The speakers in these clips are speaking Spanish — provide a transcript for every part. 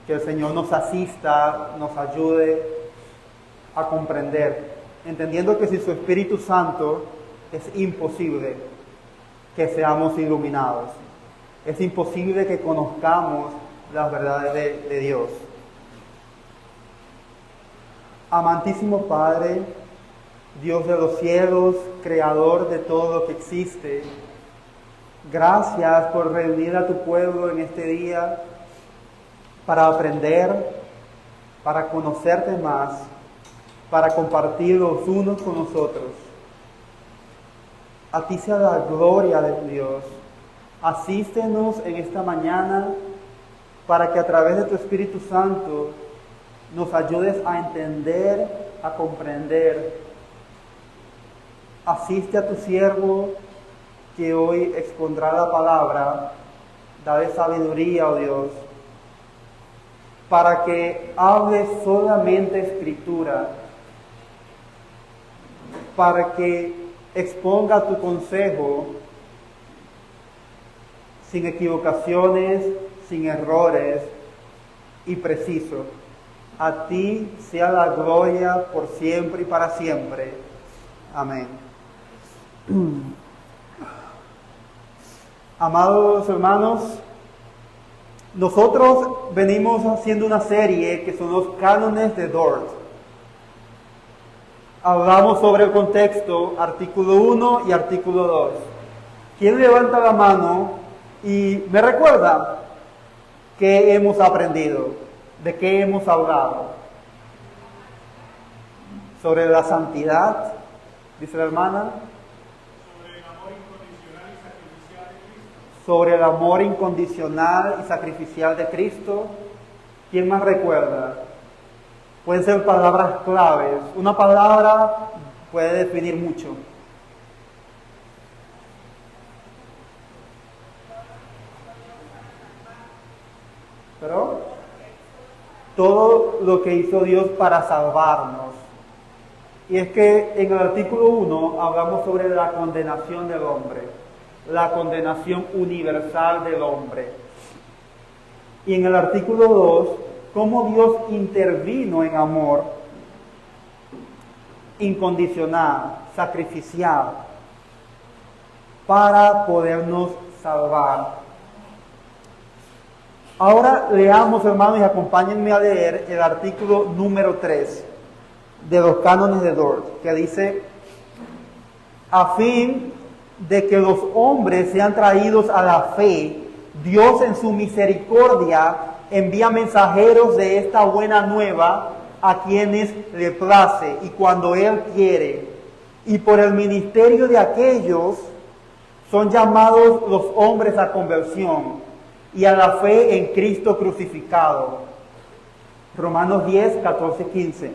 Que el Señor nos asista, nos ayude a comprender, entendiendo que sin su Espíritu Santo es imposible que seamos iluminados. Es imposible que conozcamos las verdades de Dios. Amantísimo Padre, Dios de los cielos, Creador de todo lo que existe, gracias por reunir a tu pueblo en este día para aprender, para conocerte más, para compartir los unos con los otros. A ti sea la gloria de Dios. Asístenos en esta mañana para que a través de tu Espíritu Santo nos ayudes a entender, a comprender. Asiste a tu siervo que hoy expondrá la palabra. Dale sabiduría, oh Dios, para que hable solamente Escritura, para que exponga tu consejo sin equivocaciones, sin errores y preciso. A ti sea la gloria por siempre y para siempre. Amén. Amados hermanos, nosotros venimos haciendo una serie que son los cánones de Dort. Hablamos sobre el contexto, artículo 1 y artículo 2. ¿Quién levanta la mano y me recuerda qué hemos aprendido? ¿De qué hemos hablado? Sobre la santidad, dice la hermana. Sobre el amor incondicional y sacrificial de Cristo. ¿Quién más recuerda? Pueden ser palabras claves. Una palabra puede definir mucho. Pero todo lo que hizo Dios para salvarnos. Y es que en el artículo 1 hablamos sobre la condenación del hombre, la condenación universal del hombre. Y en el artículo 2, cómo Dios intervino en amor incondicional, sacrificial, para podernos salvar. Ahora leamos, hermanos, y acompáñenme a leer el artículo número 3 de los cánones de Dort, que dice: a fin de que los hombres sean traídos a la fe, Dios en su misericordia envía mensajeros de esta buena nueva a quienes le place y cuando Él quiere. Y por el ministerio de aquellos son llamados los hombres a conversión y a la fe en Cristo crucificado. Romanos 10, 14, 15.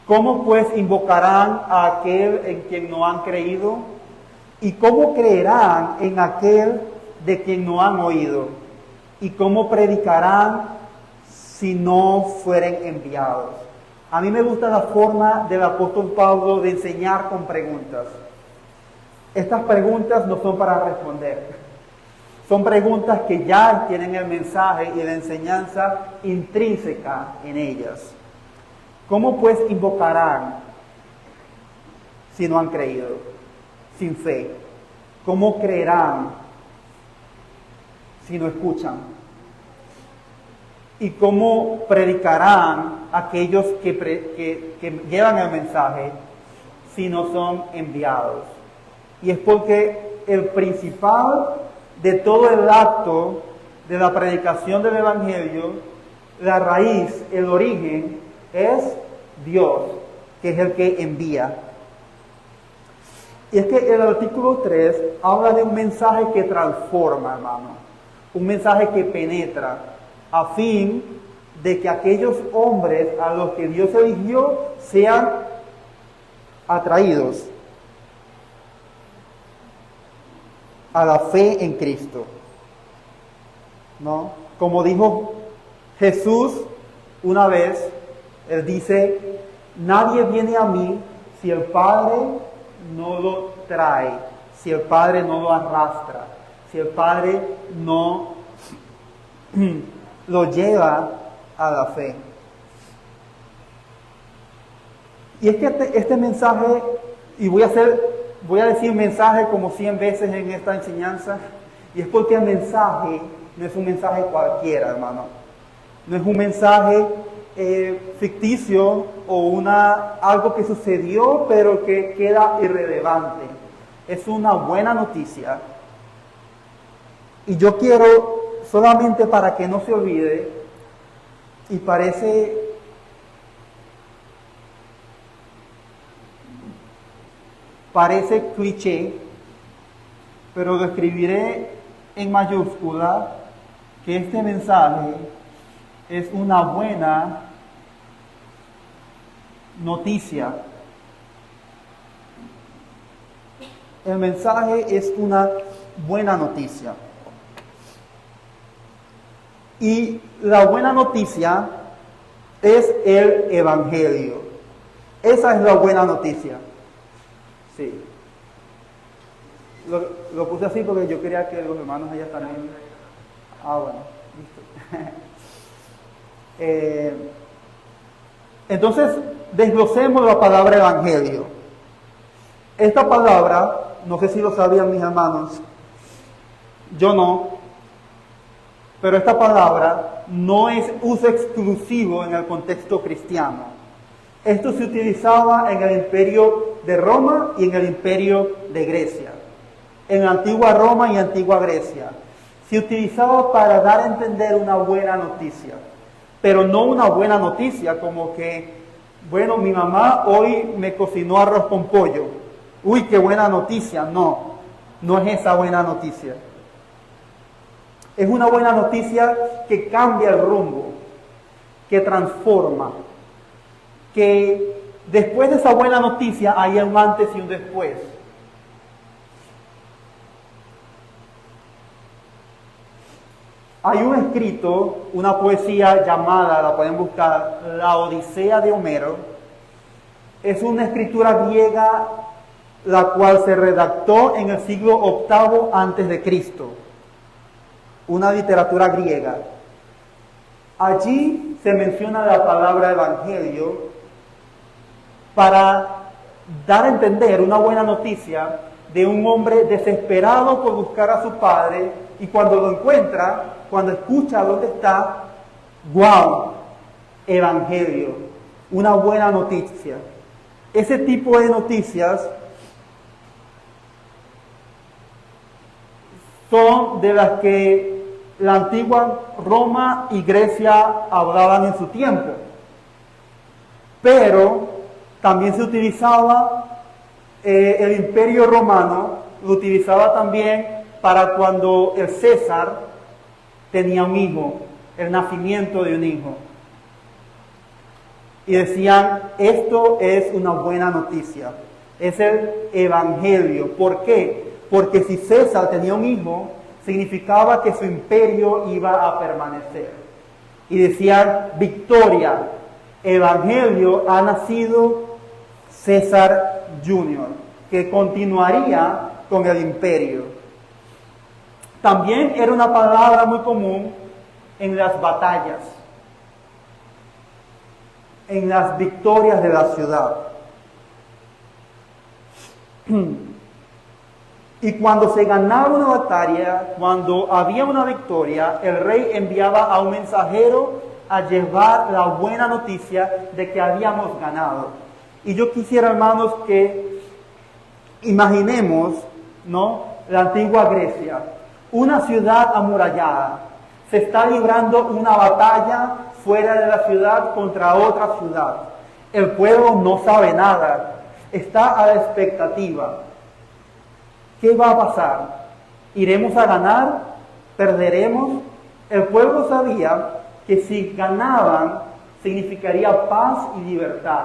¿Cómo pues invocarán a aquel en quien no han creído? ¿Y cómo creerán en aquel de quien no han oído? ¿Y cómo predicarán si no fueren enviados? A mí me gusta la forma del apóstol Pablo de enseñar con preguntas. Estas preguntas no son para responder. Son preguntas que ya tienen el mensaje y la enseñanza intrínseca en ellas. ¿Cómo pues invocarán si no han creído? Sin fe. ¿Cómo creerán si no escuchan? ¿Y cómo predicarán aquellos que llevan el mensaje si no son enviados? Y es porque el principal de todo el acto de la predicación del Evangelio, la raíz, el origen, es Dios, que es el que envía. Y es que el artículo 3 habla de un mensaje que transforma, hermano. Un mensaje que penetra, a fin de que aquellos hombres a los que Dios eligió sean atraídos a la fe en Cristo, ¿no? Como dijo Jesús una vez, Él dice: nadie viene a mí si el Padre no lo trae, si el Padre no lo arrastra, si el Padre no lo lleva a la fe. Y es que este mensaje, y voy a decir mensaje como 100 veces en esta enseñanza, y es porque el mensaje no es un mensaje cualquiera, hermano. No es un mensaje ficticio o algo que sucedió pero que queda irrelevante. Es una buena noticia. Y yo quiero, solamente para que no se olvide, y parece cliché, pero lo escribiré en mayúscula, que este mensaje es una buena noticia. El mensaje es una buena noticia. Y la buena noticia es el Evangelio. Esa es la buena noticia. Sí. Lo puse así porque yo quería que los hermanos allá también. Bueno, listo. Entonces, desglosemos la palabra evangelio. Esta palabra, no sé si lo sabían mis hermanos, yo no, pero esta palabra no es uso exclusivo en el contexto cristiano. Esto se utilizaba en el imperio de Roma y en el imperio de Grecia. En la antigua Roma y antigua Grecia. Se utilizaba para dar a entender una buena noticia. Pero no una buena noticia como que, bueno, mi mamá hoy me cocinó arroz con pollo. Uy, qué buena noticia. No, no es esa buena noticia. Es una buena noticia que cambia el rumbo, que transforma, que después de esa buena noticia hay un antes y un después. Hay un escrito, una poesía llamada, la pueden buscar, La Odisea de Homero. Es una escritura griega la cual se redactó en el siglo VIII antes de Cristo. Una literatura griega. Allí se menciona la palabra evangelio para dar a entender una buena noticia de un hombre desesperado por buscar a su padre y cuando lo encuentra, cuando escucha dónde está, ¡wow! Evangelio, una buena noticia. Ese tipo de noticias son de las que la antigua Roma y Grecia hablaban en su tiempo. Pero también se utilizaba, el imperio romano lo utilizaba también para cuando el César tenía un hijo, el nacimiento de un hijo. Y decían, esto es una buena noticia, es el evangelio. ¿Por qué? Porque si César tenía un hijo, significaba que su imperio iba a permanecer. Y decían, victoria, evangelio, ha nacido César Junior, que continuaría con el imperio. También era una palabra muy común en las batallas, en las victorias de la ciudad. Y cuando se ganaba una batalla, cuando había una victoria, el rey enviaba a un mensajero a llevar la buena noticia de que habíamos ganado. Y yo quisiera, hermanos, que imaginemos, ¿no?, la antigua Grecia, una ciudad amurallada. Se está librando una batalla fuera de la ciudad contra otra ciudad. El pueblo no sabe nada, está a la expectativa. ¿Qué va a pasar? ¿Iremos a ganar? ¿Perderemos? El pueblo sabía que si ganaban significaría paz y libertad,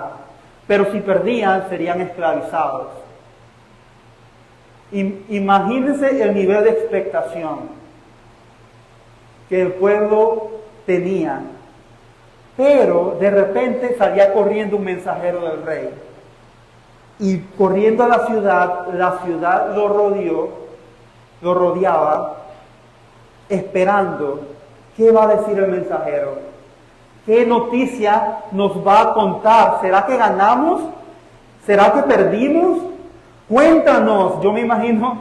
pero si perdían serían esclavizados. Imagínense el nivel de expectación que el pueblo tenía. Pero de repente salía corriendo un mensajero del rey. Y corriendo a la ciudad lo rodeaba, esperando ¿qué va a decir el mensajero? ¿Qué noticia nos va a contar? ¿Será que ganamos? ¿Será que perdimos? Cuéntanos. Yo me imagino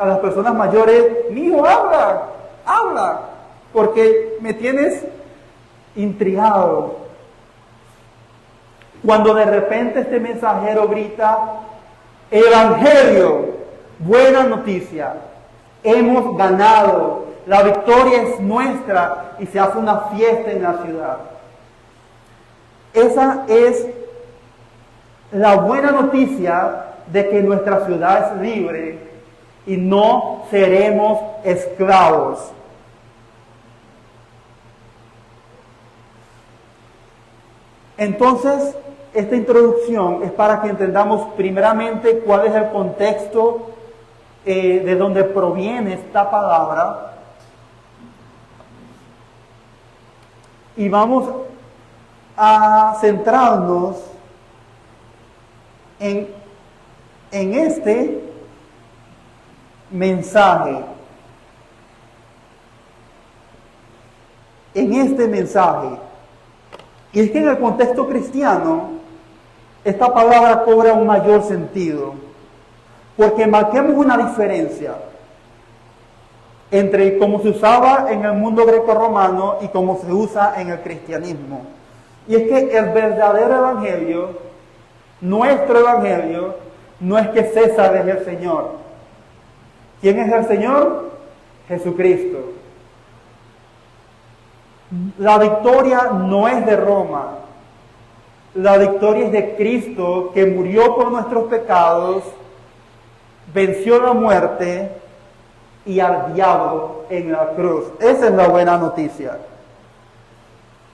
a las personas mayores, mijo, habla, porque me tienes intrigado. Cuando de repente este mensajero grita, Evangelio, buena noticia, hemos ganado, la victoria es nuestra, y se hace una fiesta en la ciudad. Esa es la buena noticia de que nuestra ciudad es libre y no seremos esclavos. Entonces, esta introducción es para que entendamos primeramente cuál es el contexto de donde proviene esta palabra. Y vamos a centrarnos en este mensaje. En este mensaje. Y es que en el contexto cristiano, esta palabra cobra un mayor sentido, porque marquemos una diferencia entre cómo se usaba en el mundo grecorromano y cómo se usa en el cristianismo. Y es que el verdadero evangelio, nuestro evangelio, no es que César es el Señor. ¿Quién es el Señor? Jesucristo. La victoria no es de Roma. La victoria es de Cristo, que murió por nuestros pecados, venció la muerte y al diablo en la cruz. Esa es la buena noticia.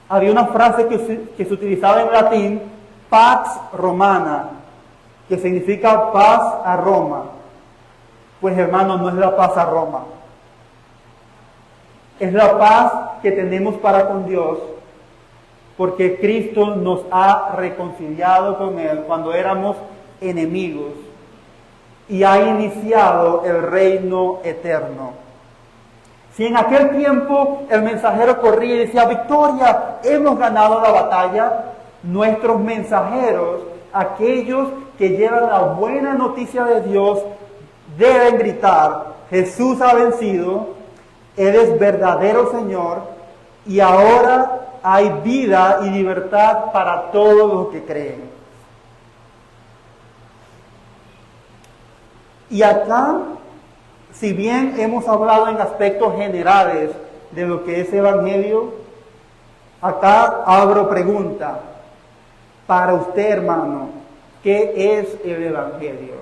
Había una frase que se utilizaba en latín, Pax Romana, que significa paz a Roma. Pues hermanos, no es la paz a Roma. Es la paz que tenemos para con Dios, porque Cristo nos ha reconciliado con Él cuando éramos enemigos y ha iniciado el reino eterno. Si en aquel tiempo el mensajero corría y decía, victoria, hemos ganado la batalla, nuestros mensajeros, aquellos que llevan la buena noticia de Dios, deben gritar, Jesús ha vencido, Él es verdadero Señor, y ahora hay vida y libertad para todos los que creen. Y acá, si bien hemos hablado en aspectos generales de lo que es Evangelio, acá abro pregunta para usted, hermano, ¿qué es el Evangelio?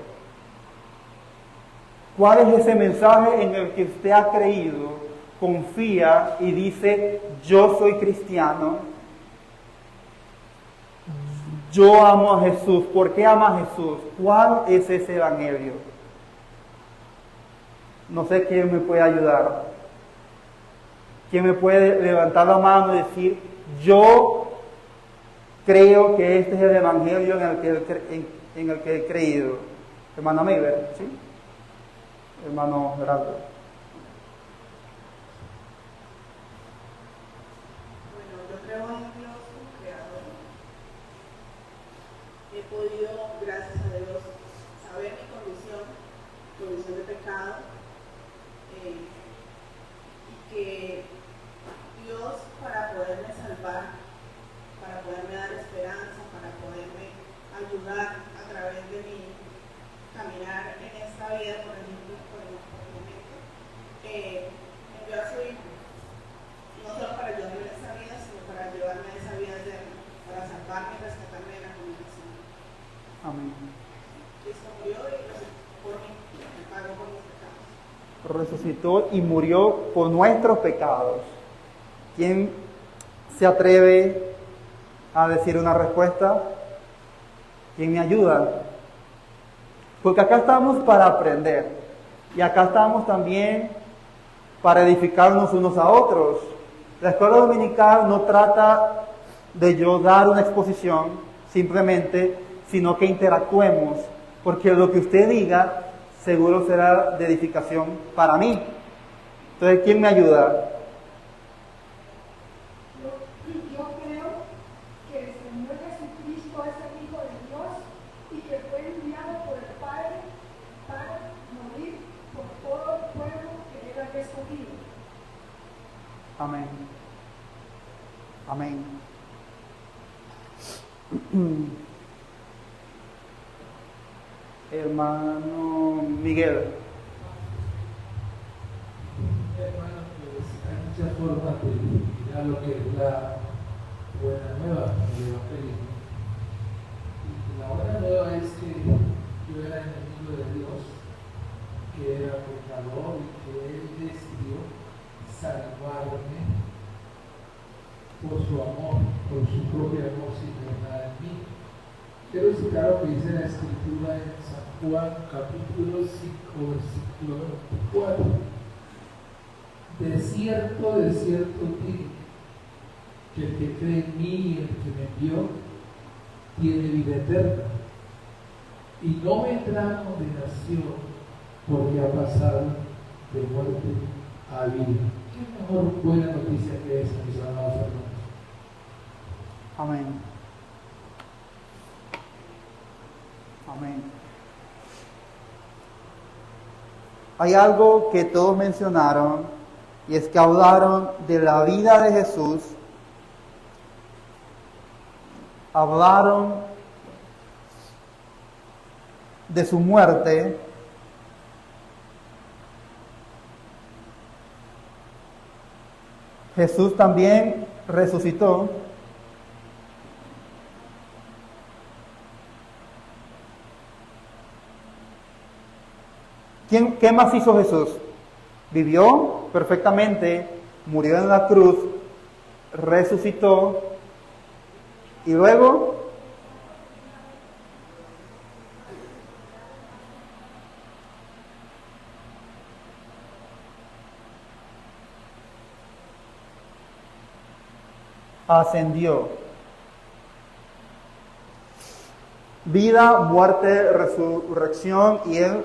¿Cuál es ese mensaje en el que usted ha creído, confía y dice, yo soy cristiano, yo amo a Jesús? ¿Por qué ama a Jesús? ¿Cuál es ese Evangelio? No sé quién me puede ayudar. ¿Quién me puede levantar la mano y decir, yo creo que este es el Evangelio en el que he creído? Hermano Meiber, ¿sí? Hermano Gerardo. Bueno, yo creo en Dios, un creador. He podido, gracias a Dios, saber mi condición de pecado, y que Dios, para poderme salvar, para poderme dar esperanza, para poderme ayudar a través de mi caminar en esta vida por el momento, envió a su Hijo, no solo para ayudarme en esta vida, sino para llevarme a esa vida eterna, para salvarme y rescatarme de la condenación. Amén. Cristo murió por mí, me pagó por mis pecados. Resucitó y murió por nuestros pecados. ¿Quién se atreve a decir una respuesta? ¿Quién me ayuda? Porque acá estamos para aprender y acá estamos también para edificarnos unos a otros. La escuela dominical no trata de yo dar una exposición simplemente, sino que interactuemos, porque lo que usted diga seguro será de edificación para mí. Entonces, ¿quién me ayuda? Yo creo que el Señor Jesucristo es el Hijo de Dios y que fue enviado por el Padre para morir por todo el pueblo que Él había escogido. Amén. Amén. Hermano Miguel. Hermano, pues hay muchas formas de mirar lo que es la buena nueva del evangelismo. Y la buena nueva es que yo era enemigo de Dios, que era pecador y que Él decidió salvarme por su amor, por su propio amor sin ver nada en mí. Quiero citar lo que dice la Escritura en San Juan, capítulo 5, versículo 24. De cierto digo, que el que cree en mí y el que me envió, tiene vida eterna, y no vendrá condenación, porque ha pasado de muerte a vida. ¿Qué mejor buena noticia que esa, mis amados hermanos? Amén. Amén. Hay algo que todos mencionaron, y es que hablaron de la vida de Jesús, hablaron de su muerte, Jesús también resucitó. ¿Qué más hizo Jesús? Vivió perfectamente, murió en la cruz, resucitó y luego ascendió. Vida, muerte, resurrección, y Él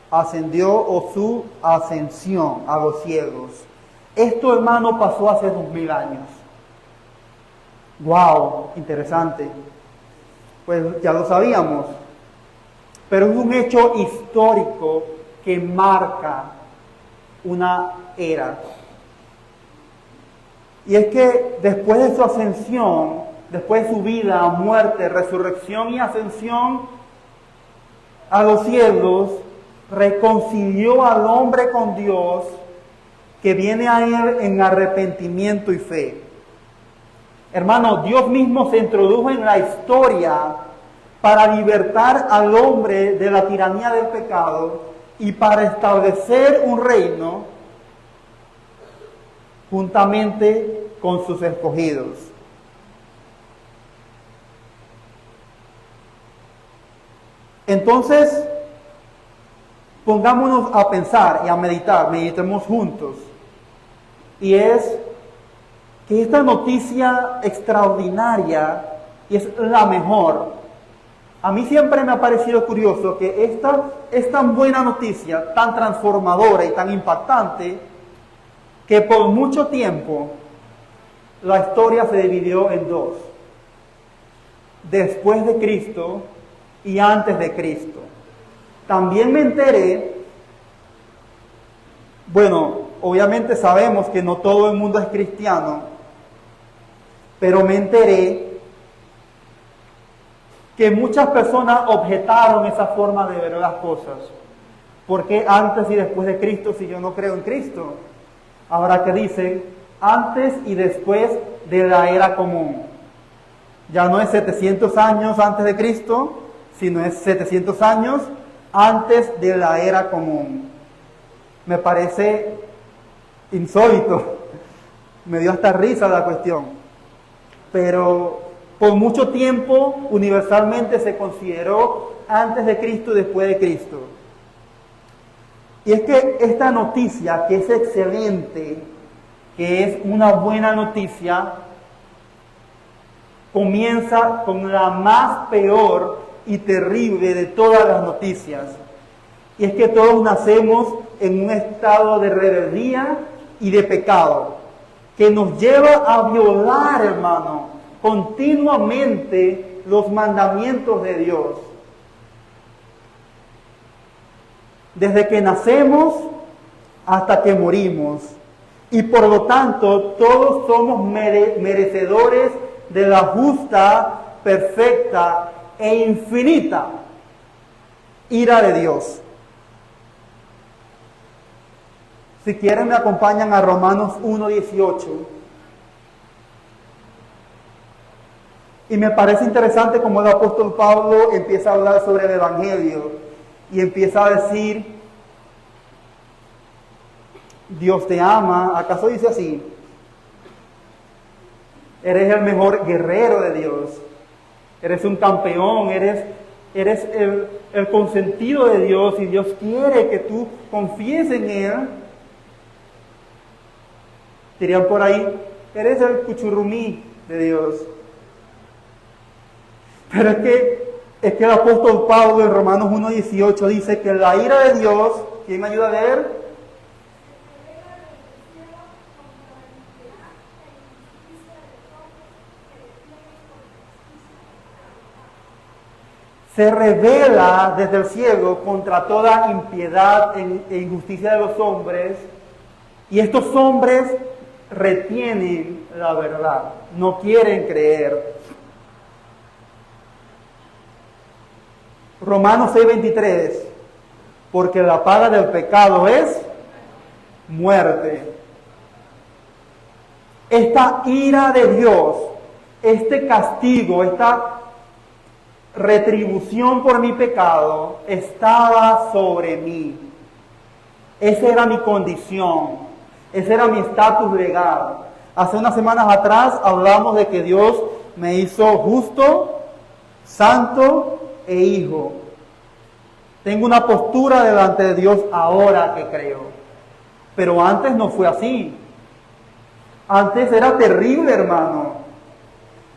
ascendió, o su ascensión a los cielos. Esto, hermano, pasó hace 2000 años. ¡Wow! Interesante. Pues ya lo sabíamos. Pero es un hecho histórico que marca una era. Y es que después de su ascensión, después de su vida, muerte, resurrección y ascensión a los cielos, reconcilió al hombre con Dios, que viene a Él en arrepentimiento y fe. Hermano, Dios mismo se introdujo en la historia para libertar al hombre de la tiranía del pecado y para establecer un reino juntamente con sus escogidos. Entonces, pongámonos a pensar y a meditar, meditemos juntos. Y es que esta noticia extraordinaria, y es la mejor, a mí siempre me ha parecido curioso que esta es tan buena noticia, tan transformadora y tan impactante, que por mucho tiempo la historia se dividió en dos: después de Cristo y antes de Cristo. También me enteré, bueno, obviamente sabemos que no todo el mundo es cristiano, pero me enteré que muchas personas objetaron esa forma de ver las cosas. ¿Por qué antes y después de Cristo si yo no creo en Cristo? Ahora que dicen antes y después de la era común. Ya no es 700 años antes de Cristo, sino es 700 años antes de la era común. Me parece insólito. Me dio hasta risa la cuestión. Pero por mucho tiempo universalmente se consideró antes de Cristo y después de Cristo. Y es que esta noticia, que es excelente, que es una buena noticia, comienza con la más peor y terrible de todas las noticias. Y es que todos nacemos en un estado de rebeldía y de pecado, que nos lleva a violar, hermano, continuamente los mandamientos de Dios. Desde que nacemos hasta que morimos. Y por lo tanto, todos somos merecedores de la justa, perfecta e infinita ira de Dios. Si quieren, me acompañan a Romanos 1:18. Y me parece interesante como el apóstol Pablo empieza a hablar sobre el Evangelio y empieza a decir: Dios te ama. ¿Acaso dice así? Eres el mejor guerrero de Dios. Eres un campeón, eres el consentido de Dios, y Dios quiere que tú confíes en Él. Dirían por ahí, eres el cuchurrumí de Dios. Pero es que el apóstol Pablo en Romanos 1:18 dice que la ira de Dios, ¿quién me ayuda a leer? Se revela desde el cielo contra toda impiedad e injusticia de los hombres, y estos hombres retienen la verdad, no quieren creer. Romanos 6:23, porque la paga del pecado es muerte. Esta ira de Dios, este castigo, esta retribución por mi pecado estaba sobre mí. Esa era mi condición, ese era mi estatus legal. Hace unas semanas atrás hablamos de que Dios me hizo justo, santo e hijo. Tengo una postura delante de Dios ahora que creo, pero antes no fue así. Antes era terrible, hermano.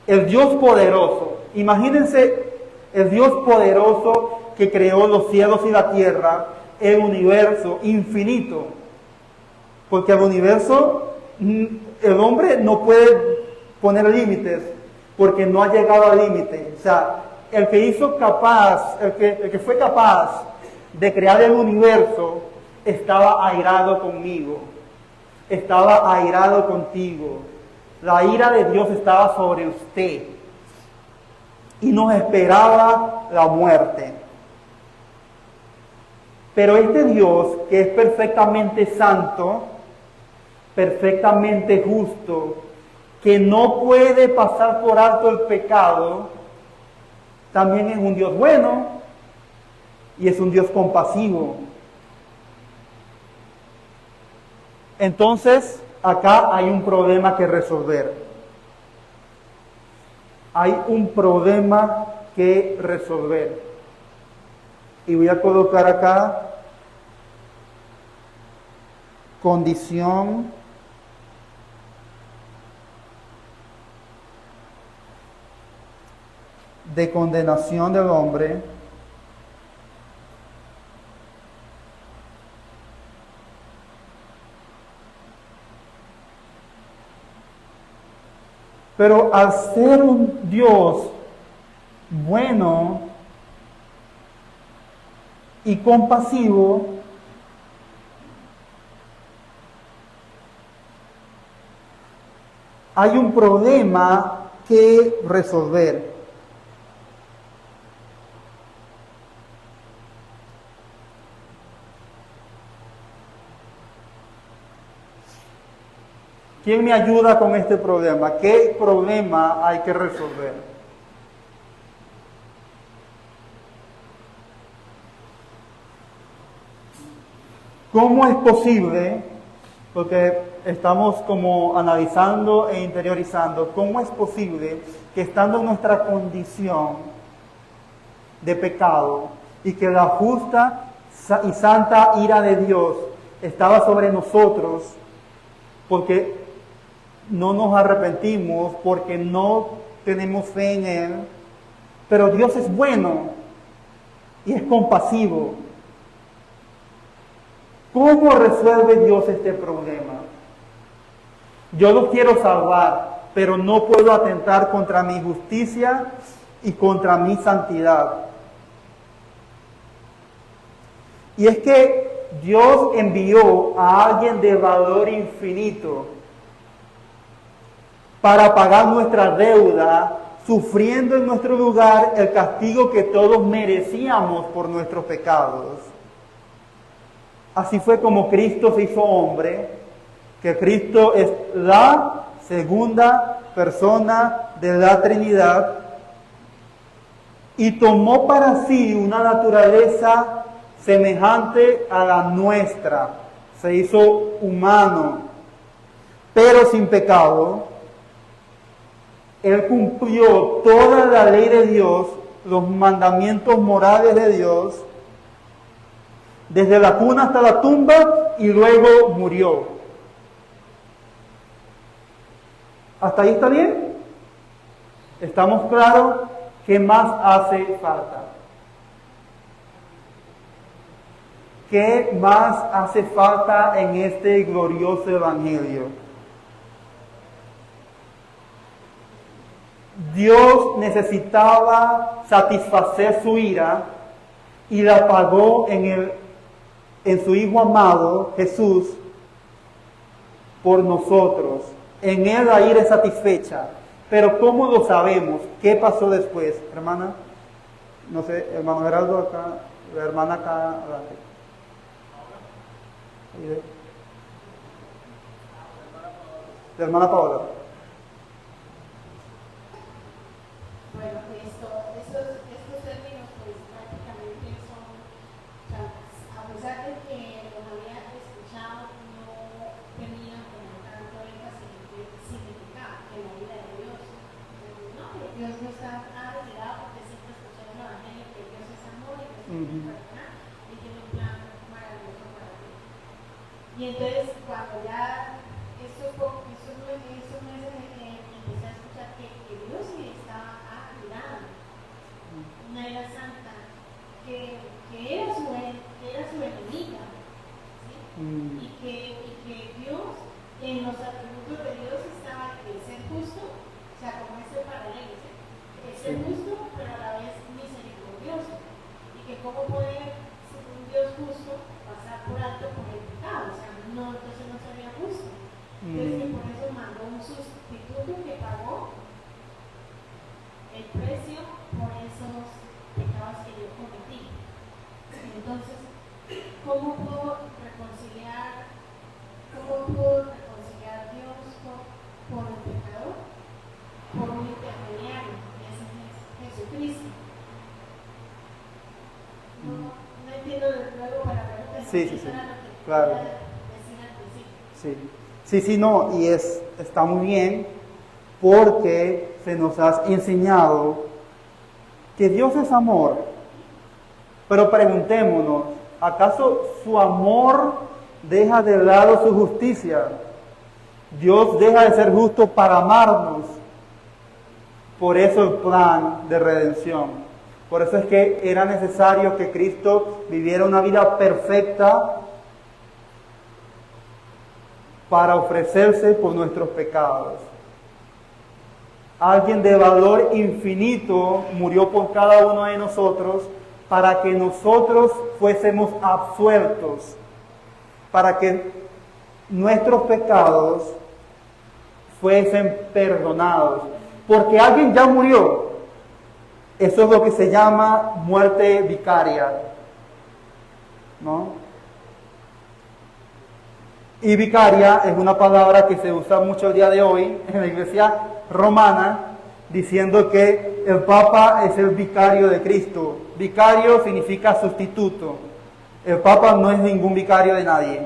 El Dios poderoso, imagínense, el Dios poderoso que creó los cielos y la tierra, el universo infinito. Porque al universo el hombre no puede poner límites, porque no ha llegado al límite. O sea, el que fue capaz de crear el universo estaba airado conmigo, estaba airado contigo. La ira de Dios estaba sobre usted y nos esperaba la muerte. Pero este Dios, que es perfectamente santo, perfectamente justo, que no puede pasar por alto el pecado, también es un Dios bueno y es un Dios compasivo. Entonces, acá hay un problema que resolver. Hay un problema que resolver. Y voy a colocar acá condición de condenación del hombre pero al ser un Dios bueno y compasivo, hay un problema que resolver. ¿Quién me ayuda con este problema? ¿Qué problema hay que resolver? ¿Cómo es posible? Porque estamos como analizando e interiorizando. ¿Cómo es posible que estando en nuestra condición de pecado y que la justa y santa ira de Dios estaba sobre nosotros, porque no nos arrepentimos, porque no tenemos fe en Él, pero Dios es bueno y es compasivo? ¿Cómo resuelve Dios este problema? Yo los quiero salvar, pero no puedo atentar contra mi justicia y contra mi santidad. Y es que Dios envió a alguien de valor infinito para pagar nuestra deuda, sufriendo en nuestro lugar el castigo que todos merecíamos por nuestros pecados. Así fue como Cristo se hizo hombre, que Cristo es la segunda persona de la Trinidad y tomó para sí una naturaleza semejante a la nuestra. Se hizo humano, pero sin pecado. Él cumplió toda la ley de Dios, los mandamientos morales de Dios, desde la cuna hasta la tumba, y luego murió. ¿Hasta ahí está bien? ¿Estamos claros? ¿Qué más hace falta? ¿Qué más hace falta en este glorioso evangelio? Dios necesitaba satisfacer su ira y la pagó en su Hijo amado, Jesús, por nosotros. En Él la ira es satisfecha. Pero ¿cómo lo sabemos? ¿Qué pasó después? Hermana, no sé, hermano Geraldo acá, la hermana acá, adelante. La hermana Paola. Bueno, estos términos pues prácticamente son, o sea, a pesar de que los había escuchado, no tenían como tanto énfasis en qué significaba en la vida de Dios. No, que Dios no está retirado porque siempre escuchamos el Evangelio, que Dios es amor y que siempre es perdonar y tiene un plan maravilloso para ti. Y entonces cuando ya esos meses empecé a escuchar que Dios sí estaba una era santa, que era su enemiga, ¿sí? Y que Dios, en los atributos de Dios estaba el ser justo, o sea, como ese paralelo, ¿sí? El ser justo, pero a la vez misericordioso, y que cómo puede ser un Dios justo pasar por alto por el pecado, o sea, entonces no sería justo. Entonces que por eso mandó un sustituto que pagó el precio por esos pecados que yo cometí. Entonces, ¿cómo pudo reconciliar Dios por el pecador? Por un intermediario, que es Jesucristo. No entiendo luego para ver. Sí, claro. Sí, no, y está muy bien, porque se nos ha enseñado que Dios es amor. Pero preguntémonos, ¿acaso su amor deja de lado su justicia? Dios deja de ser justo para amarnos. Por eso el plan de redención. Por eso es que era necesario que Cristo viviera una vida perfecta para ofrecerse por nuestros pecados. Alguien de valor infinito murió por cada uno de nosotros para que nosotros fuésemos absueltos, para que nuestros pecados fuesen perdonados. Porque alguien ya murió. Eso es lo que se llama muerte vicaria, ¿no? Y vicaria es una palabra que se usa mucho el día de hoy en la iglesia romana, diciendo que el Papa es el vicario de Cristo. Vicario significa sustituto. El Papa no es ningún vicario de nadie.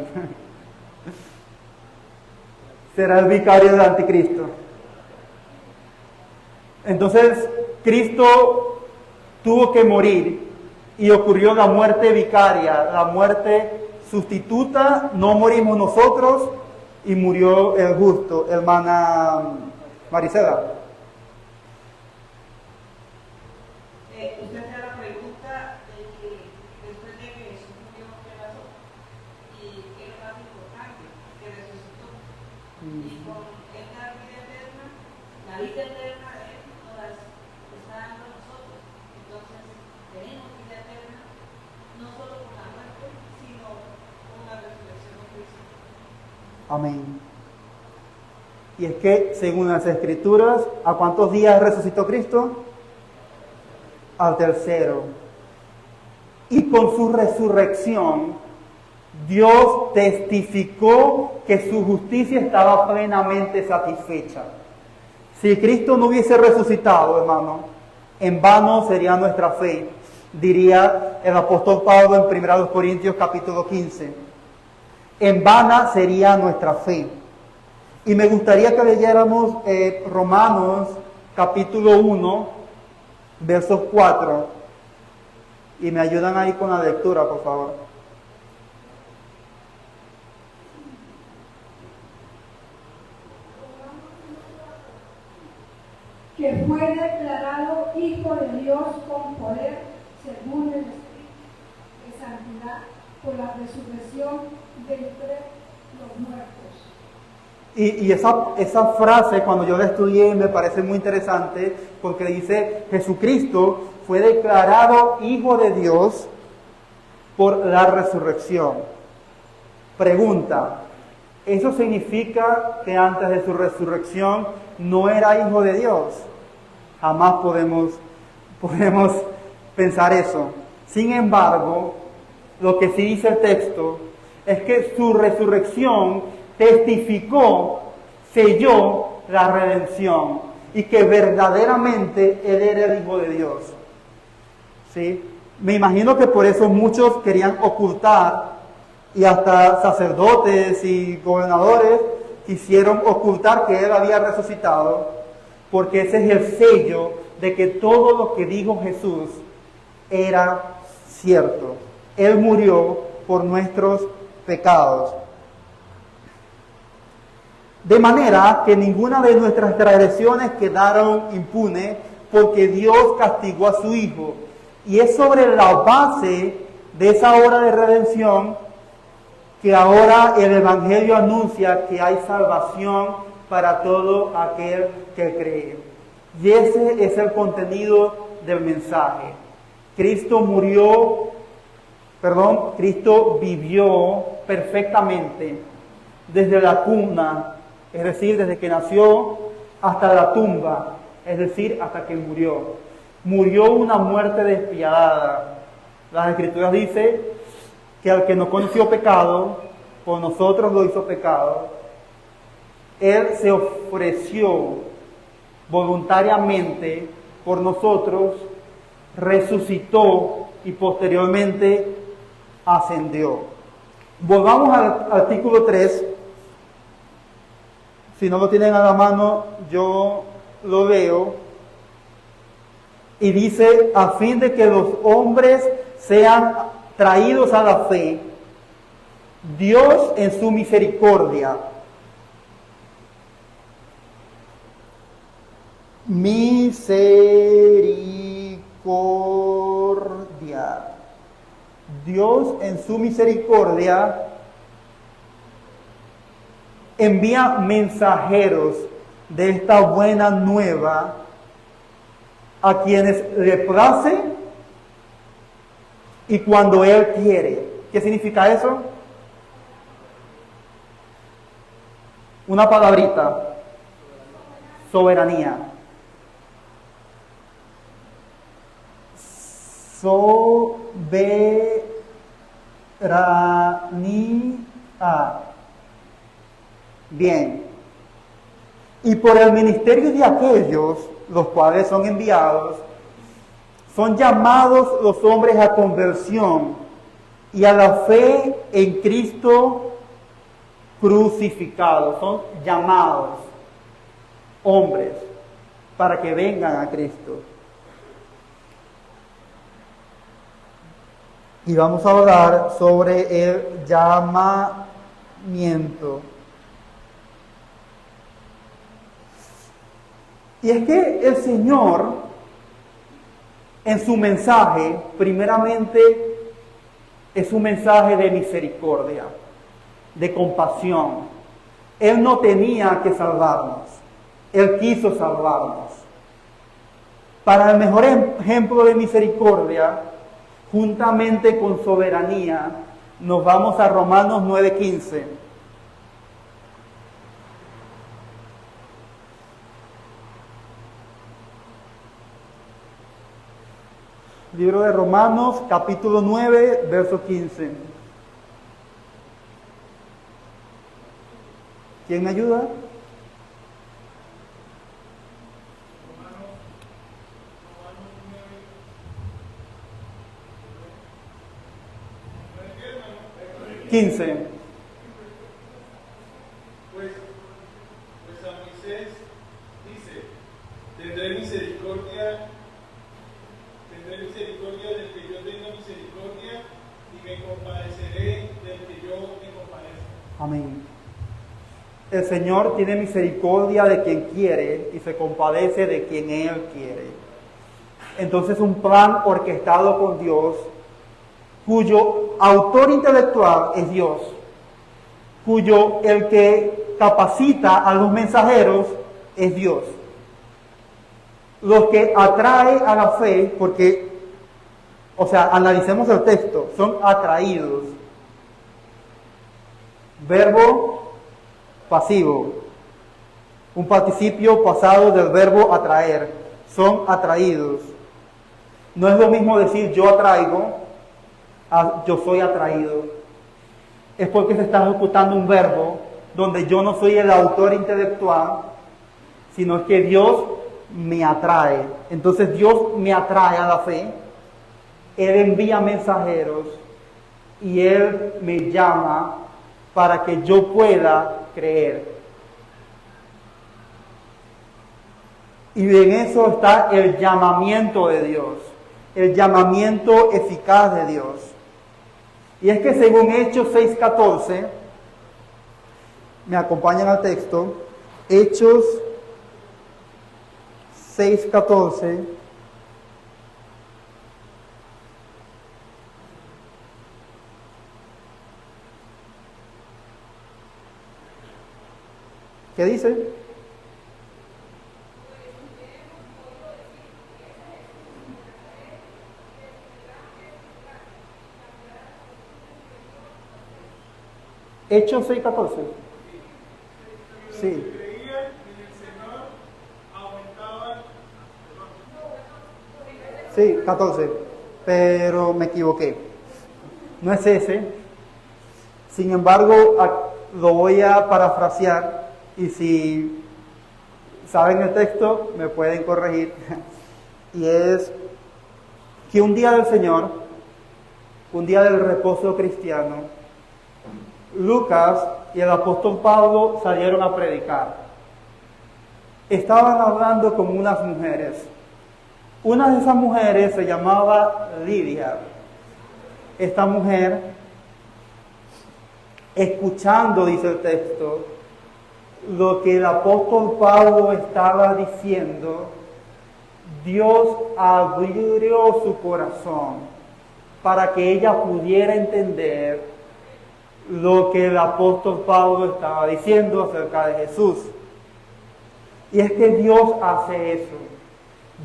Será el vicario del anticristo. Entonces, Cristo tuvo que morir y ocurrió la muerte vicaria, la muerte sustituta. No morimos nosotros y murió el justo. Hermana Marisela. Usted hacía la pregunta de que después de que Jesús murió, ¿qué pasó? Y vida eterna Él nos la está dando a nosotros. Entonces, tenemos vida eterna no solo con la muerte, sino con la resurrección de Cristo. Amén. Y es que, según las Escrituras, ¿a cuántos días resucitó Cristo? Al tercero. Y con su resurrección, Dios testificó que su justicia estaba plenamente satisfecha. Si Cristo no hubiese resucitado, hermano, en vano sería nuestra fe, diría el apóstol Pablo en 1 Corintios capítulo 15. En vana sería nuestra fe. Y me gustaría que leyéramos Romanos capítulo 1, versos 4. Y me ayudan ahí con la lectura, por favor. Que fue declarado Hijo de Dios con poder según el Espíritu de santidad por la resurrección de entre los muertos. Y esa frase, cuando yo la estudié, me parece muy interesante, porque dice, Jesucristo fue declarado Hijo de Dios por la resurrección. Pregunta, ¿eso significa que antes de su resurrección no era Hijo de Dios? Jamás podemos pensar eso. Sin embargo, lo que sí dice el texto es que su resurrección testificó, selló la redención y que verdaderamente Él era el Hijo de Dios. ¿Sí? Me imagino que por eso muchos querían ocultar, y hasta sacerdotes y gobernadores quisieron ocultar que Él había resucitado, porque ese es el sello de que todo lo que dijo Jesús era cierto. Él murió por nuestros pecados. De manera que ninguna de nuestras transgresiones quedaron impunes, porque Dios castigó a su Hijo. Y es sobre la base de esa obra de redención que ahora el Evangelio anuncia que hay salvación para todo aquel que cree. Y ese es el contenido del mensaje. Cristo vivió perfectamente desde la cuna, es decir, desde que nació hasta la tumba, es decir, hasta que murió. Murió una muerte despiadada. Las Escrituras dicen que al que no conoció pecado, por nosotros lo hizo pecado. Él se ofreció voluntariamente por nosotros, resucitó y posteriormente ascendió. Volvamos al artículo 3. Si no lo tienen a la mano, yo lo leo. Y dice, a fin de que los hombres sean traídos a la fe, Dios en su misericordia, Dios en su misericordia envía mensajeros de esta buena nueva a quienes le place y cuando Él quiere. ¿Qué significa eso? Una palabrita. Soberanía. Soberanía. Bien. Y por el ministerio de aquellos, los cuales son enviados, son llamados los hombres a conversión y a la fe en Cristo crucificado. Son llamados hombres para que vengan a Cristo. Y vamos a hablar sobre el llamamiento. Y es que el Señor, en su mensaje, primeramente, es un mensaje de misericordia, de compasión. Él no tenía que salvarnos. Él quiso salvarnos. Para el mejor ejemplo de misericordia, juntamente con soberanía, nos vamos a Romanos 9:15. Libro de Romanos, capítulo 9, verso 15. ¿Quién me ayuda? 15. Pues a Moisés dice, tendré misericordia del que yo tenga misericordia y me compadeceré del que yo me compadezca. Amén. El Señor tiene misericordia de quien quiere y se compadece de quien Él quiere. Entonces un plan orquestado con Dios, cuyo autor intelectual es Dios, cuyo el que capacita a los mensajeros es Dios. Los que atrae a la fe, porque, analicemos el texto, son atraídos. Verbo pasivo, un participio pasado del verbo atraer, son atraídos. No es lo mismo decir yo atraigo a yo soy atraído. Es porque se está ejecutando un verbo donde yo no soy el autor intelectual, sino que Dios me atrae. Entonces Dios me atrae a la fe, Él envía mensajeros y Él me llama para que yo pueda creer. Y en eso está el llamamiento de Dios, el llamamiento eficaz de Dios. Y es que según Hechos 6:14, me acompañan al texto, Hechos 6:14, ¿qué dice? Hechos 6:14. Sí. Creían en el Señor, aumentaban. Sí, 14. Pero me equivoqué. No es ese. Sin embargo, lo voy a parafrasear y si saben el texto me pueden corregir. Y es que un día del Señor, un día del reposo cristiano, Lucas y el apóstol Pablo salieron a predicar. Estaban hablando con unas mujeres. Una de esas mujeres se llamaba Lidia. Esta mujer, escuchando, dice el texto, lo que el apóstol Pablo estaba diciendo, Dios abrió su corazón para que ella pudiera entender lo que el apóstol Pablo estaba diciendo acerca de Jesús. Y es que Dios hace eso.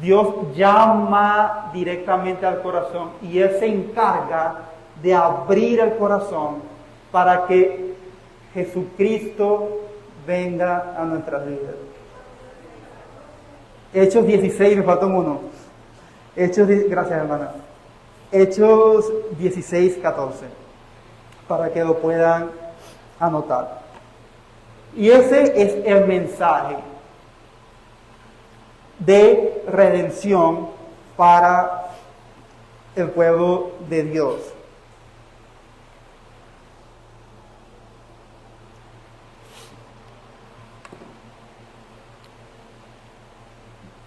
Dios llama directamente al corazón y Él se encarga de abrir el corazón para que Jesucristo venga a nuestras vidas. Hechos 16, me faltó uno. Gracias hermana. Hechos 16:14. Para que lo puedan anotar. Y ese es el mensaje de redención para el pueblo de Dios.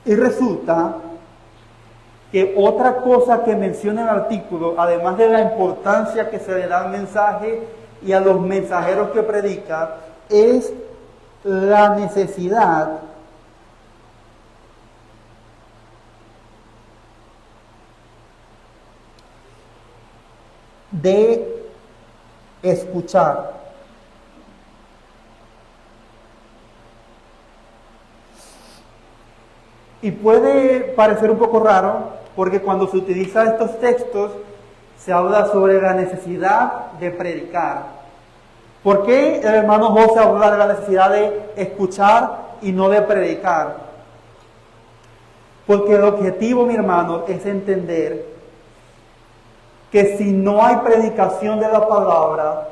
Y resulta que otra cosa que menciona el artículo, además de la importancia que se le da al mensaje y a los mensajeros que predica, es la necesidad de escuchar. Y puede parecer un poco raro, porque cuando se utilizan estos textos, se habla sobre la necesidad de predicar. ¿Por qué el hermano José habla de la necesidad de escuchar y no de predicar? Porque el objetivo, mi hermano, es entender que si no hay predicación de la palabra,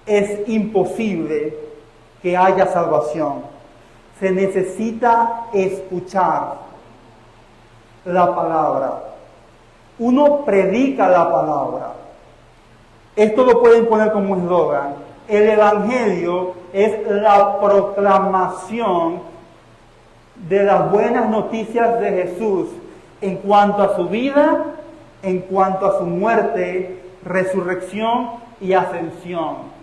es imposible que haya salvación. Se necesita escuchar la palabra. Uno predica la palabra. Esto lo pueden poner como eslogan. El Evangelio es la proclamación de las buenas noticias de Jesús en cuanto a su vida, en cuanto a su muerte, resurrección y ascensión.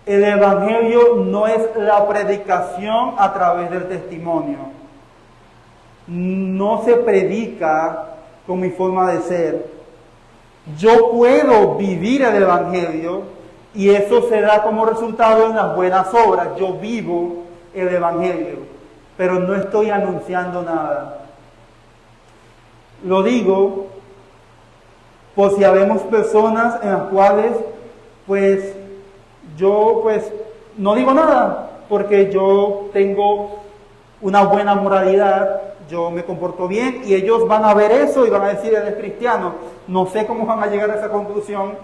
El Evangelio no es la predicación a través del testimonio. No se predica con mi forma de ser. Yo puedo vivir el Evangelio y eso se da como resultado en las buenas obras. Yo vivo el Evangelio, pero no estoy anunciando nada. Lo digo por si habemos personas en las cuales yo no digo nada, porque yo tengo una buena moralidad, yo me comporto bien, y ellos van a ver eso y van a decir, él es cristiano. No sé cómo van a llegar a esa conclusión,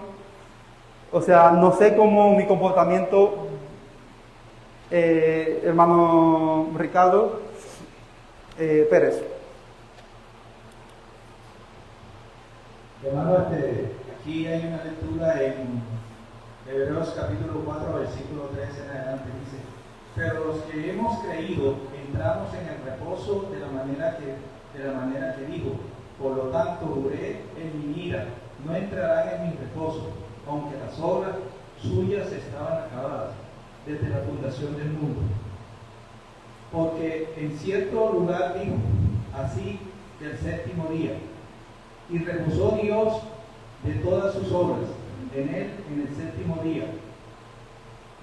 o sea, no sé cómo mi comportamiento, hermano Ricardo Pérez. Hermano, aquí hay una lectura en Hebreos capítulo 4, versículo 3 en adelante, dice: pero los que hemos creído entramos en el reposo de la manera que dijo, por lo tanto juré en mi ira, no entrarán en mi reposo, aunque las obras suyas estaban acabadas desde la fundación del mundo. Porque en cierto lugar dijo así del séptimo día, y reposó Dios de todas sus obras en él en el séptimo día.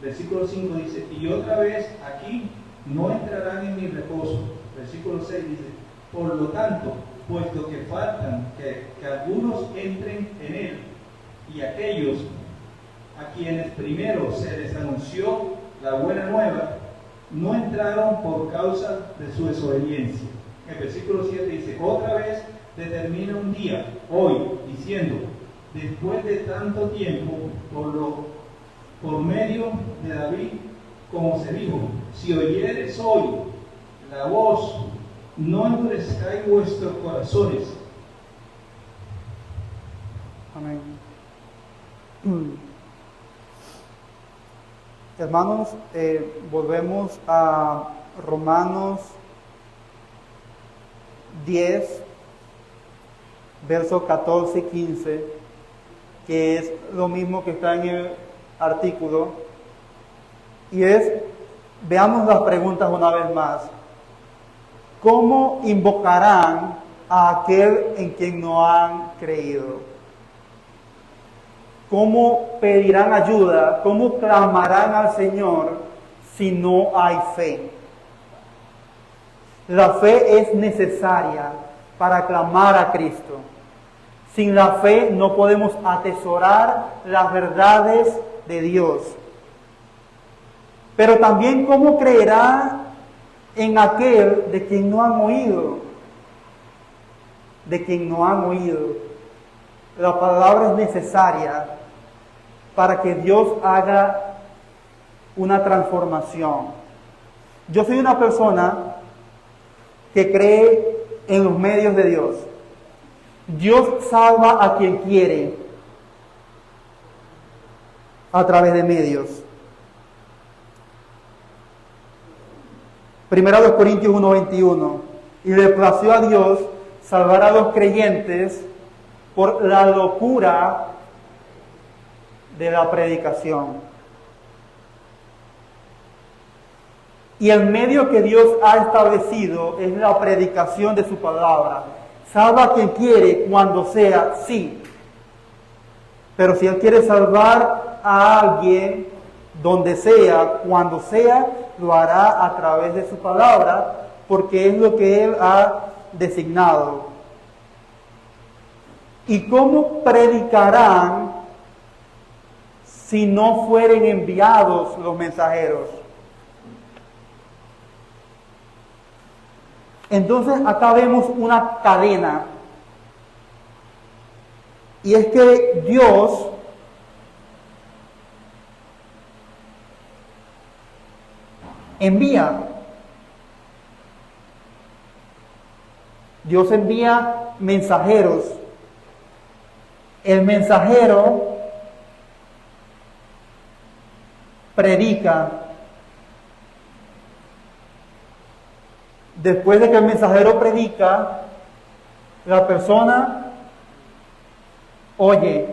Versículo 5 dice: y otra vez aquí no entrarán en mi reposo. Versículo 6 dice: por lo tanto, puesto que faltan que algunos entren en él, y aquellos a quienes primero se les anunció la buena nueva, no entraron por causa de su desobediencia. El versículo 7 dice: otra vez determina un día, hoy, diciendo: después de tanto tiempo, por medio de David, como se dijo: si oyeres hoy la voz, no endurezcáis vuestros corazones. Amén. Hermanos, volvemos a Romanos 10, versos 14 y 15, que es lo mismo que está en el artículo, y veamos las preguntas una vez más. ¿Cómo invocarán a aquel en quien no han creído? ¿Cómo pedirán ayuda? ¿Cómo clamarán al Señor si no hay fe? La fe es necesaria para clamar a Cristo. Sin la fe no podemos atesorar las verdades de Dios. Pero también, ¿cómo creerá en aquel de quien no han oído? De quien no han oído. La palabra es necesaria para que Dios haga una transformación. Yo soy una persona que cree en los medios de Dios. Dios salva a quien quiere a través de medios. Primera de Corintios 1:21. Y le plació a Dios salvar a los creyentes por la locura de la predicación. Y el medio que Dios ha establecido es la predicación de su palabra. Salva a quien quiere cuando sea, sí. Pero si Él quiere salvar a alguien, donde sea, cuando sea, lo hará a través de su palabra, porque es lo que Él ha designado. ¿Y cómo predicarán si no fueren enviados los mensajeros? Entonces acá vemos una cadena. Y es que Dios envía. Dios envía mensajeros. El mensajero predica. Después de que el mensajero predica, la persona oye.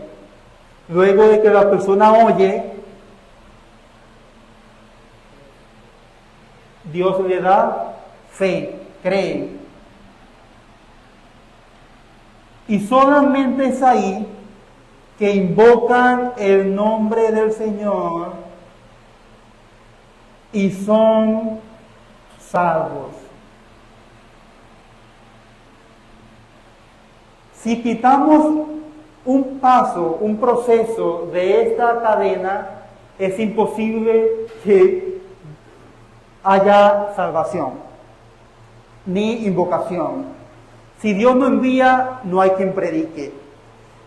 Luego de que la persona oye, Dios le da fe, cree. Y solamente es ahí que invocan el nombre del Señor y son salvos. Si quitamos un paso, un proceso de esta cadena, es imposible que haya salvación, ni invocación. Si Dios no envía, no hay quien predique.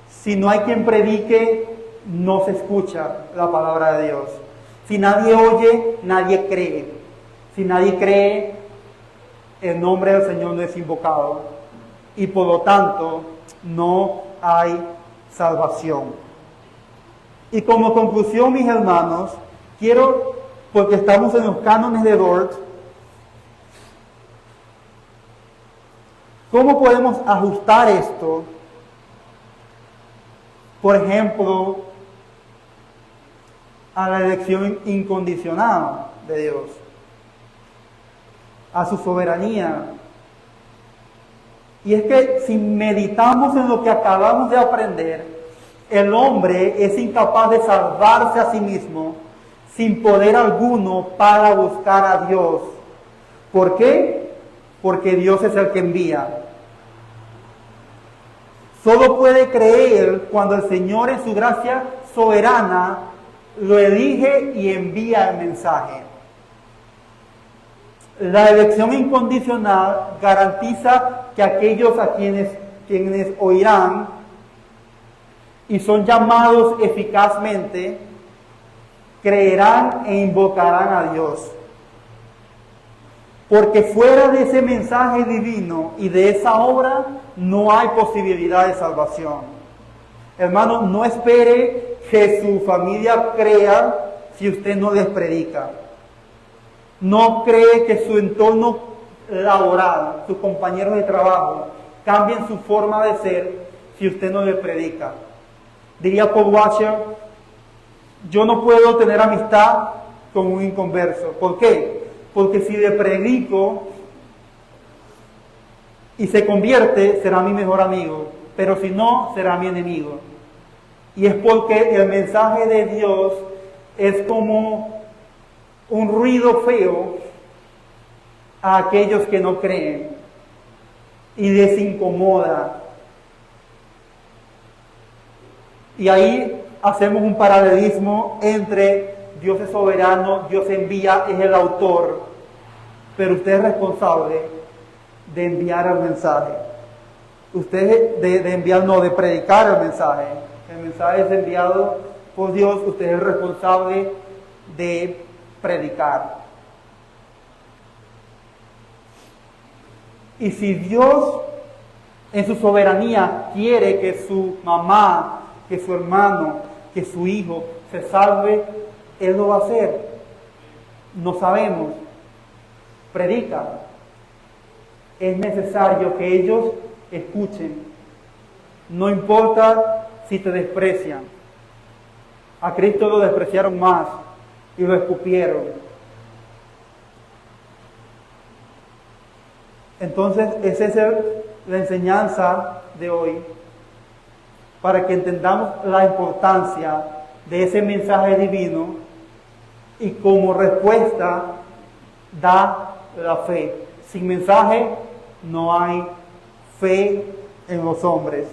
Si no hay quien predique, no se escucha la palabra de Dios. Si nadie oye, nadie cree. Si nadie cree, el nombre del Señor no es invocado. Y por lo tanto, no hay salvación. Y como conclusión, mis hermanos, quiero, porque estamos en los cánones de Dort, ¿cómo podemos ajustar esto? Por ejemplo, a la elección incondicional de Dios, a su soberanía. Y es que si meditamos en lo que acabamos de aprender, el hombre es incapaz de salvarse a sí mismo sin poder alguno para buscar a Dios. ¿Por qué? Porque Dios es el que envía. Solo puede creer cuando el Señor en su gracia soberana lo elige y envía el mensaje. La elección incondicional garantiza que aquellos a quienes oirán y son llamados eficazmente, creerán e invocarán a Dios. Porque fuera de ese mensaje divino y de esa obra no hay posibilidad de salvación. Hermano, no espere que su familia crea si usted no les predica. No cree que su entorno laboral, sus compañeros de trabajo, cambien su forma de ser si usted no les predica. Diría Paul Washer, yo no puedo tener amistad con un inconverso. ¿Por qué? Porque si le predico y se convierte, será mi mejor amigo, pero si no, será mi enemigo. Y es porque el mensaje de Dios es como un ruido feo a aquellos que no creen y les incomoda. Y ahí hacemos un paralelismo entre Dios es soberano, Dios envía, es el autor, pero usted es responsable de enviar el mensaje. Usted de enviar, no, de predicar el mensaje. El mensaje es enviado por Dios, usted es el responsable de predicar. Y si Dios en su soberanía quiere que su mamá, que su hermano, que su hijo se salve, Él lo va a hacer. No sabemos. Predica. Es necesario que ellos escuchen. No importa si te desprecian. A Cristo lo despreciaron más y lo escupieron. Entonces, esa es la enseñanza de hoy, para que entendamos la importancia de ese mensaje divino y como respuesta da la fe. Sin mensaje no hay fe en los hombres.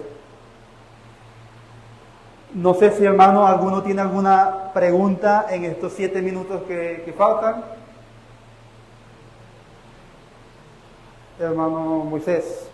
No sé si, hermano, alguno tiene alguna pregunta en estos 7 minutos que faltan. Hermano Moisés.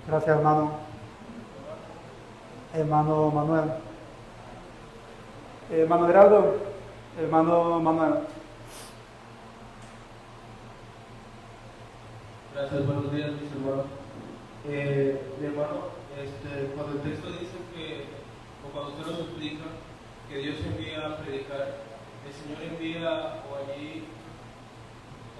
Gracias, hermano. Hermano Manuel. Hermano Gerardo. Hermano Manuel. Gracias, buenos días, mis hermanos. Mi hermano, cuando el texto dice que, o cuando usted nos explica que Dios envía a predicar, el Señor envía, o allí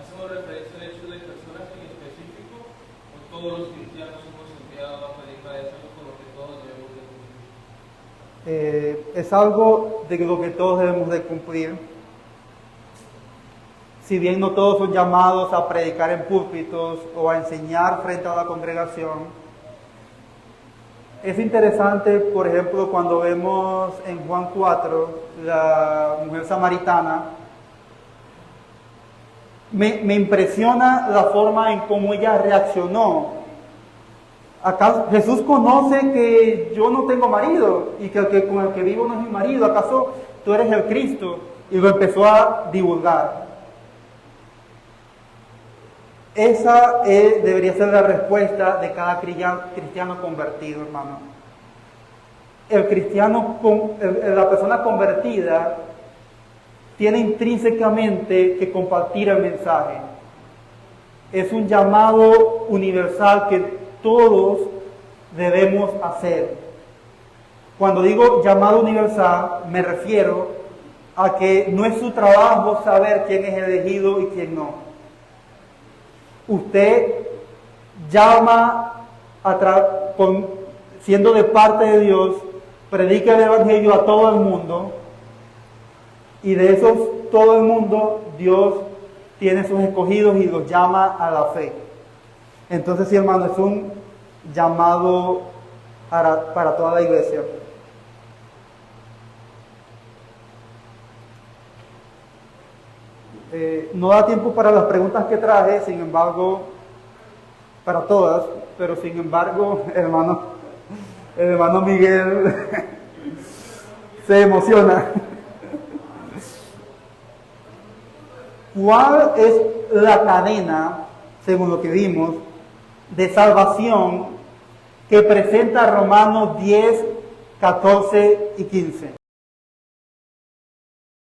hacemos referencia al hecho de personas en específico, o todos los cristianos somos enviados a predicar, es algo con lo que todos debemos de cumplir. Es algo de lo que todos debemos de cumplir. Si bien no todos son llamados a predicar en púlpitos o a enseñar frente a la congregación, es interesante, por ejemplo, cuando vemos en Juan 4, la mujer samaritana, me impresiona la forma en cómo ella reaccionó. ¿Acaso Jesús conoce que yo no tengo marido y que el que con el que vivo no es mi marido? ¿Acaso tú eres el Cristo? Y lo empezó a divulgar. Esa debería ser la respuesta de cada cristiano convertido, hermano. El cristiano, la persona convertida, tiene intrínsecamente que compartir el mensaje. Es un llamado universal que todos debemos hacer. Cuando digo llamado universal, me refiero a que no es su trabajo saber quién es elegido y quién no. Usted llama, siendo de parte de Dios, predica el Evangelio a todo el mundo, y de esos todo el mundo, Dios tiene sus escogidos y los llama a la fe. Entonces, sí, hermano, es un llamado para toda la iglesia. No da tiempo para las preguntas que traje, sin embargo, para todas, pero sin embargo, el hermano Miguel se emociona. ¿Cuál es la cadena, según lo que vimos, de salvación que presenta Romanos 10, 14 y 15?